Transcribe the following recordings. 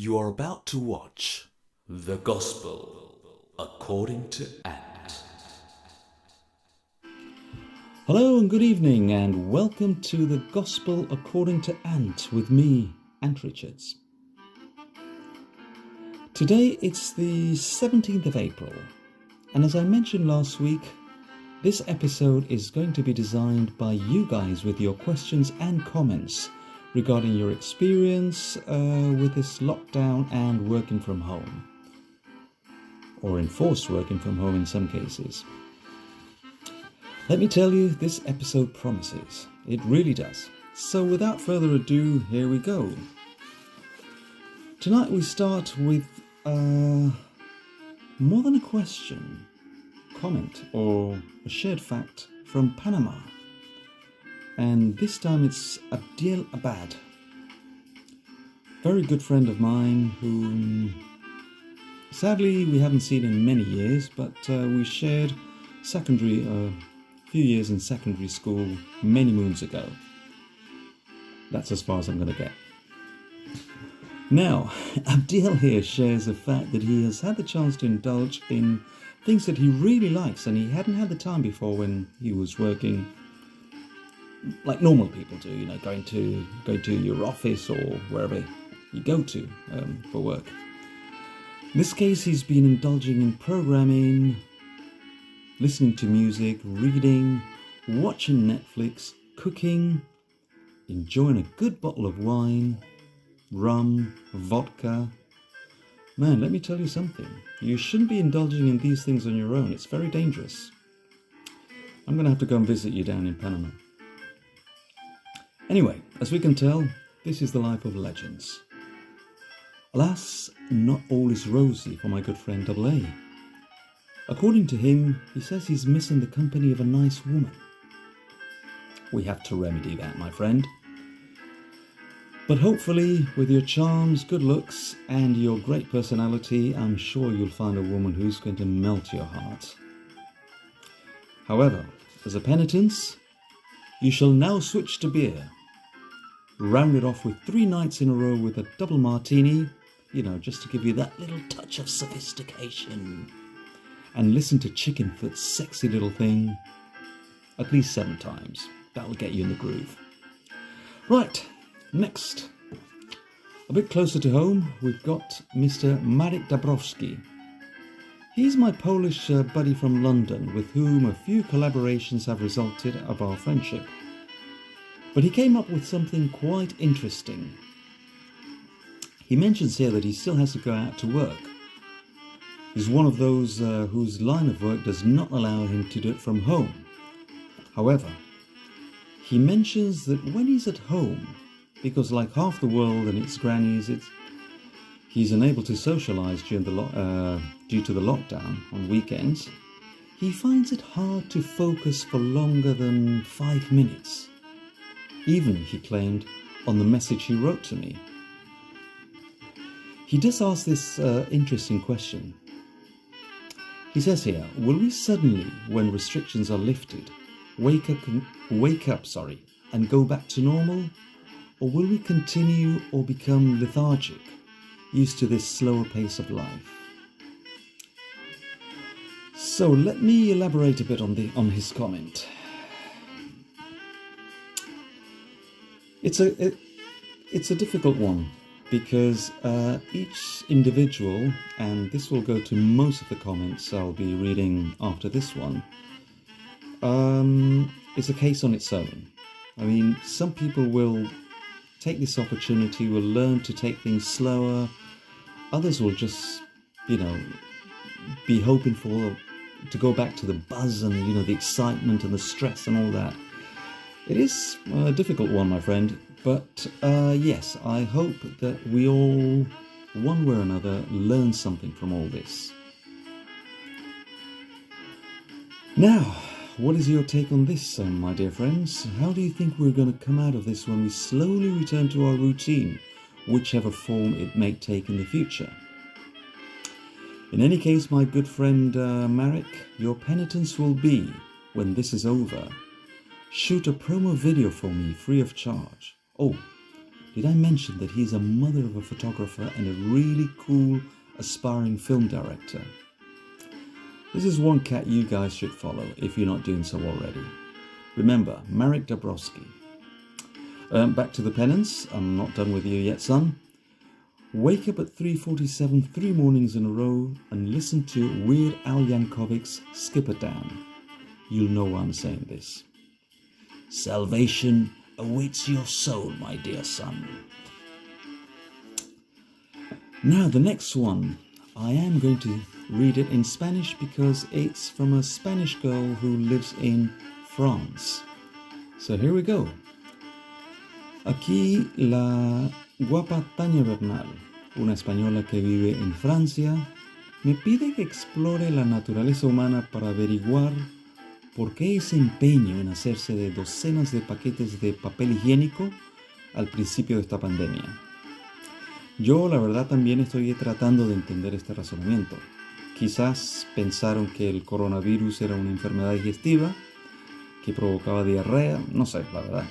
You are about to watch The Gospel According to Ant. Hello and good evening, and welcome to The Gospel According to Ant with me, Ant Richards. Today it's the 17th of April, and as I mentioned last week, this episode is going to be designed by you guys with your questions and comments regarding your experience with this lockdown and working from home, or enforced working from home in some cases. Let me tell you, this episode promises. It really does. So without further ado, here we go. Tonight we start with more than a question, comment, or a shared fact from Panama. And this time it's Abdel Abad, very good friend of mine whom sadly we haven't seen in many years, but we shared a few years in secondary school many moons ago. That's as far as I'm going to get. Now, Abdel here shares the fact that he has had the chance to indulge in things that he really likes, and he hadn't had the time before when he was working like normal people do, going to your office or wherever you go to for work. In this case, he's been indulging in programming, listening to music, reading, watching Netflix, cooking, enjoying a good bottle of wine, rum, vodka. Man, let me tell you something. You shouldn't be indulging in these things on your own. It's very dangerous. I'm going to have to go and visit you down in Panama. Anyway, as we can tell, this is the life of legends. Alas, not all is rosy for my good friend Double A. According to him, he says he's missing the company of a nice woman. We have to remedy that, my friend. But hopefully, with your charms, good looks, and your great personality, I'm sure you'll find a woman who's going to melt your heart. However, as a penitence, you shall now switch to beer. Round it off with 3 nights in a row with a double martini, just to give you that little touch of sophistication. And listen to Chickenfoot's sexy little thing at least 7 times. That'll get you in the groove. Right, next. A bit closer to home, we've got Mr. Marek Dabrowski. He's my Polish buddy from London, with whom a few collaborations have resulted of our friendship. But he came up with something quite interesting. He mentions here that he still has to go out to work. He's one of those whose line of work does not allow him to do it from home. However, he mentions that when he's at home, because like half the world and its grannies, he's unable to socialise due to the lockdown on weekends, he finds it hard to focus for longer than 5 minutes. Even, he claimed, on the message he wrote to me. He does ask this interesting question. He says here, will we suddenly, when restrictions are lifted, wake up and go back to normal? Or will we continue or become lethargic, used to this slower pace of life? So let me elaborate a bit on his comment. It's a difficult one, because each individual, and this will go to most of the comments I'll be reading after this one, is a case on its own. I mean, some people will take this opportunity, will learn to take things slower. Others will just, be hoping to go back to the buzz and, the excitement and the stress and all that. It is a difficult one, my friend, but yes, I hope that we all, one way or another, learn something from all this. Now, what is your take on this, my dear friends? How do you think we're going to come out of this when we slowly return to our routine, whichever form it may take in the future? In any case, my good friend Marek, your penitence will be, when this is over, shoot a promo video for me free of charge. Oh, did I mention that he's a mother of a photographer and a really cool aspiring film director? This is one cat you guys should follow if you're not doing so already. Remember, Marek Dabrowski. Back to the penance. I'm not done with you yet, son. Wake up at 3:47 3 mornings in a row and listen to Weird Al Yankovic's Skipper Dan. You'll know why I'm saying this. Salvation awaits your soul, my dear son. Now the next one, I am going to read it in Spanish because it's from a Spanish girl who lives in France. So here we go. Aquí la guapa Tania Bernal, una española que vive en Francia, me pide que explore la naturaleza humana para averiguar por qué ese empeño en hacerse de docenas de paquetes de papel higiénico al principio de esta pandemia. Yo, la verdad, también estoy tratando de entender este razonamiento. Quizás pensaron que el coronavirus era una enfermedad digestiva que provocaba diarrea, no sé, la verdad.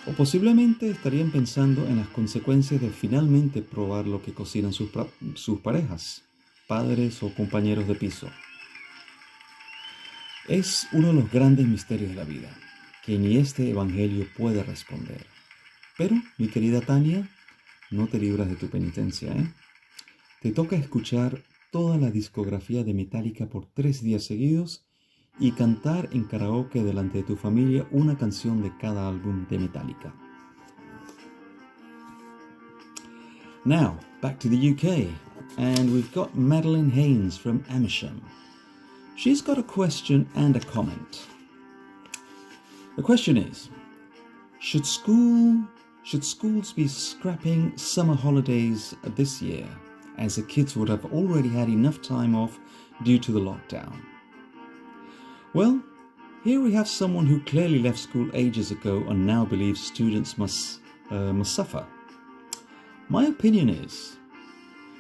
O posiblemente estarían pensando en las consecuencias de finalmente probar lo que cocinan sus parejas, padres o compañeros de piso. Es uno de los grandes misterios de la vida, que ni este evangelio puede responder. Pero, mi querida Tania, no te libras de tu penitencia, ¿eh? Te toca escuchar toda la discografía de Metallica por 3 días seguidos y cantar en karaoke delante de tu familia una canción de cada álbum de Metallica. Now, back to the UK, and we've got Madeline Haynes from Amersham. She's got a question and a comment. The question is, should schools be scrapping summer holidays this year, as the kids would have already had enough time off due to the lockdown? Well, here we have someone who clearly left school ages ago and now believes students must suffer. My opinion is,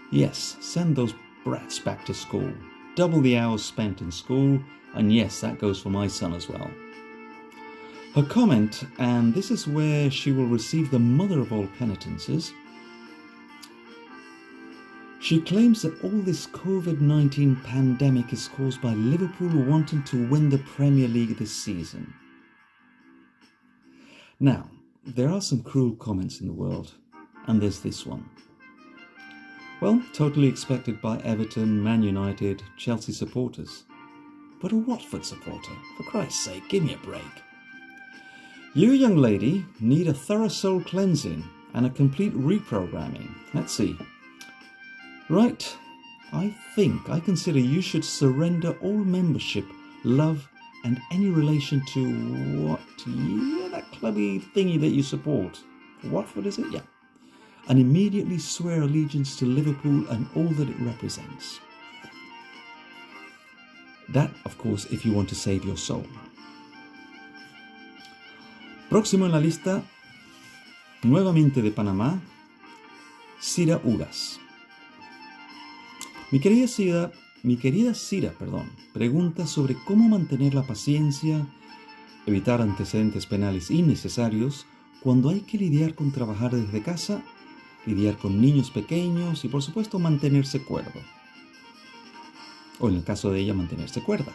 yes, send those brats back to school. Double the hours spent in school, and yes, that goes for my son as well. Her comment, and this is where she will receive the mother of all penitences. She claims that all this COVID-19 pandemic is caused by Liverpool wanting to win the Premier League this season. Now, there are some cruel comments in the world, and there's this one. Well, totally expected by Everton, Man United, Chelsea supporters. But a Watford supporter, for Christ's sake, give me a break. You, young lady, need a thorough soul cleansing and a complete reprogramming. Let's see. Right, I consider you should surrender all membership, love, and any relation to that clubby thingy that you support. Watford, is it? Yeah. And immediately swear allegiance to Liverpool and all that it represents. That, of course, if you want to save your soul. Próximo en la lista, nuevamente de Panamá, Cira Ugas. Mi querida Cira, pregunta sobre cómo mantener la paciencia, evitar antecedentes penales innecesarios cuando hay que lidiar con trabajar desde casa, lidiar con niños pequeños y, por supuesto, mantenerse cuerdo. O en el caso de ella, mantenerse cuerda.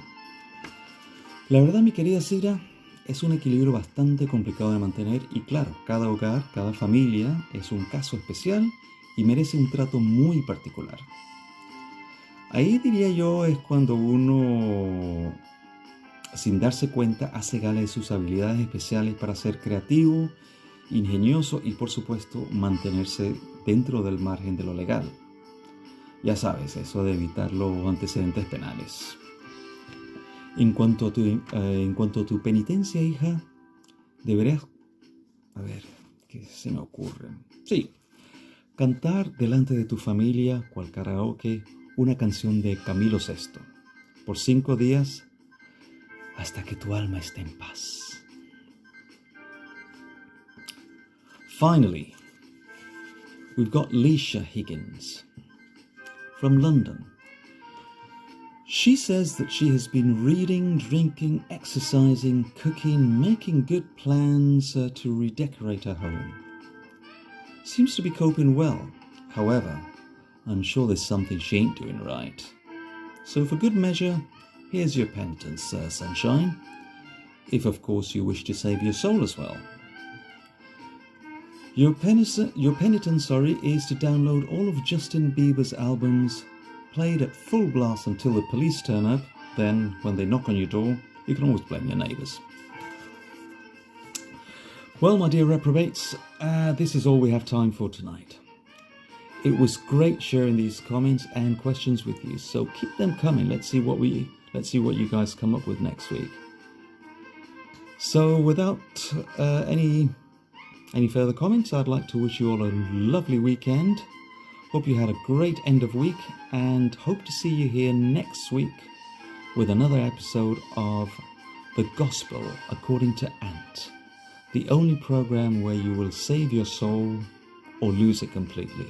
La verdad, mi querida Cira, es un equilibrio bastante complicado de mantener y, claro, cada hogar, cada familia es un caso especial y merece un trato muy particular. Ahí diría yo es cuando uno, sin darse cuenta, hace gala de sus habilidades especiales para ser creativo, ingenioso y, por supuesto, mantenerse dentro del margen de lo legal. Ya sabes, eso de evitar los antecedentes penales. En cuanto a tu penitencia, hija, deberías... A ver, ¿qué se me ocurre? Sí, cantar delante de tu familia, cual karaoke, una canción de Camilo VI, por 5 días, hasta que tu alma esté en paz. Finally, we've got Leisha Higgins from London. She says that she has been reading, drinking, exercising, cooking, making good plans to redecorate her home. seems to be coping well. However, I'm sure there's something she ain't doing right. So for good measure, here's your penitence, Sunshine. If, of course, you wish to save your soul as well. Your penitence, is to download all of Justin Bieber's albums, played at full blast until the police turn up. Then, when they knock on your door, you can always blame your neighbours. Well, my dear reprobates, this is all we have time for tonight. It was great sharing these comments and questions with you, so keep them coming. Let's see what you guys come up with next week. So, without any further comments, I'd like to wish you all a lovely weekend. Hope you had a great end of week, and hope to see you here next week with another episode of The Gospel According to Ant, the only program where you will save your soul or lose it completely.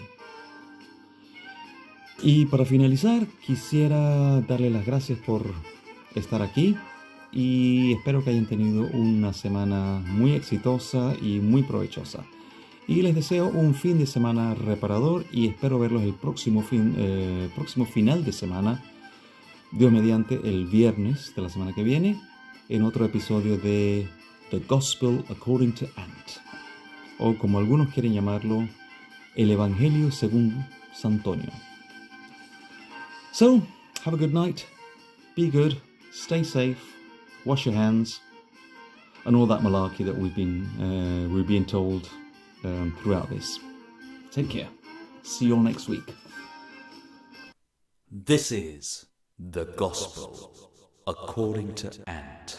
Y para finalizar, quisiera darle las gracias por estar aquí y espero que hayan tenido una semana muy exitosa y muy provechosa. Y les deseo un fin de semana reparador y espero verlos el próximo final de semana, Dios mediante, el viernes de la semana que viene, en otro episodio de The Gospel According to Ant, o como algunos quieren llamarlo, el Evangelio según San Antonio. So, have a good night, be good, stay safe, wash your hands, and all that malarkey that we're being told throughout this. Take care. See you all next week. This is The Gospel According to Ant.